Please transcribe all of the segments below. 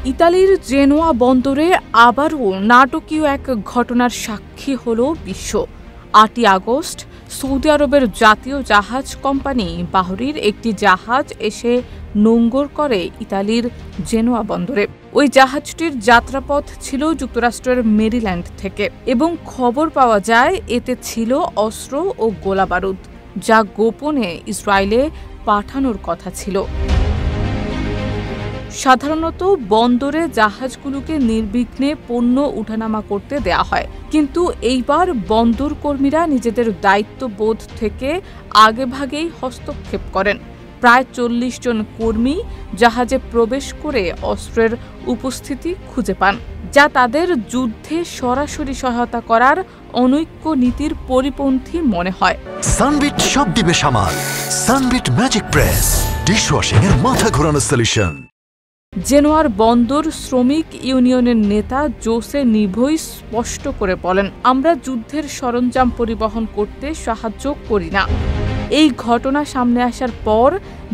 ইতালির জেনোয়া বন্দরে আবারও নাটকীয় এক ঘটনার সাক্ষী হল বিশ্ব। ৮ই আগস্ট সৌদি আরবের জাতীয় জাহাজ কোম্পানি বাহরির একটি জাহাজ এসে নোঙর করে ইতালির জেনোয়া বন্দরে। ওই জাহাজটির যাত্রাপথ ছিল যুক্তরাষ্ট্রের মেরিল্যান্ড থেকে এবং খবর পাওয়া যায় এতে ছিল অস্ত্র ও গোলাবারুদ, যা গোপনে ইসরায়েলে পাঠানোর কথা ছিল। সাধারণত বন্দরে জাহাজগুলোকে নির্বিঘ্নে পণ্য উঠানামা করতে দেয়া হয়, কিন্তু এইবার বন্দর কর্মীরা নিজেদের দায়িত্ববোধ থেকে আগেভাগেই হস্তক্ষেপ করেন। প্রায় ৪০ জন কর্মী জাহাজে প্রবেশ করে অস্ত্রের উপস্থিতি খুঁজে পান, যা তাদের যুদ্ধে সরাসরি সহায়তা করার অনৈক্য নীতির পরিপন্থী মনে হয়। সানবিট সব দিবে সামাল। সানবিট ম্যাজিক প্রেস ডিশওয়াশিং এর মাথা ঘোরানো সলিউশন। জেনোয়ার বন্দর শ্রমিক ইউনিয়নের নেতা জোসে নিভোই স্পষ্ট করে বলেন, আমরা যুদ্ধের সরঞ্জাম পরিবহন করতে সাহায্য করি না। এই ঘটনা সামনে আসার পর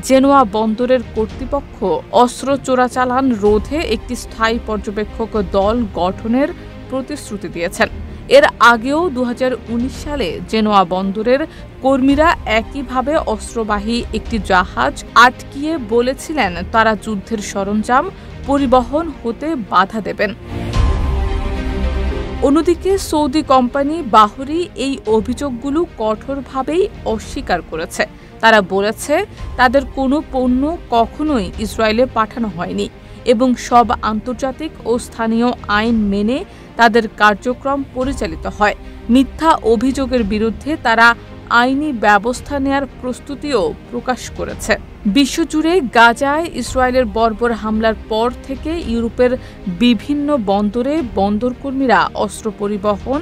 জেনোয়া বন্দরের কর্তৃপক্ষ অস্ত্র চোরাচালান রোধে একটি স্থায়ী পর্যবেক্ষক দল গঠনের প্রতিশ্রুতি দিয়েছেন। এর আগেও ২০১৯ সালে জেনোয়া বন্দরের কর্মীরা একইভাবে অস্ত্রবাহী একটি জাহাজ আটকিয়ে বলেছিলেন তারা যুদ্ধের সরঞ্জাম পরিবহন হতে বাধা দেবেন। অন্যদিকে সৌদি কোম্পানি বাহরি এই অভিযোগগুলো কঠোরভাবেই অস্বীকার করেছে। তারা বলেছে তাদের কোনো পণ্য কখনোই ইসরায়েলে পাঠানো হয়নি এবং সব আন্তর্জাতিক ও স্থানীয় আইন মেনে তাদের কার্যক্রম পরিচালিত হয়। মিথ্যা অভিযোগের বিরুদ্ধে তারা আইনি ব্যবস্থা নেয়ার প্রস্তুতিও প্রকাশ করেছে। বিশ্বজুড়ে গাজায় ইসরায়েলের বর্বর হামলার পর থেকে ইউরোপের বিভিন্ন বন্দরে বন্দরকর্মীরা অস্ত্র পরিবহন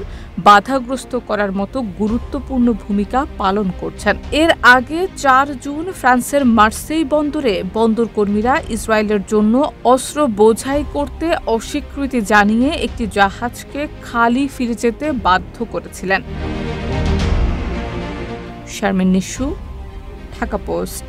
বাধাগ্রস্ত করার মতো গুরুত্বপূর্ণ ভূমিকা পালন করছেন। এর আগে ৪ জুন ফ্রান্সের মার্সেই বন্দরে বন্দরকর্মীরা ইসরায়েলের জন্য অস্ত্র বোঝাই করতে অস্বীকৃতি জানিয়ে একটি জাহাজকে খালি ফিরে যেতে বাধ্য করেছিলেন। শারমিন নিশু, ঢাকা পোস্ট।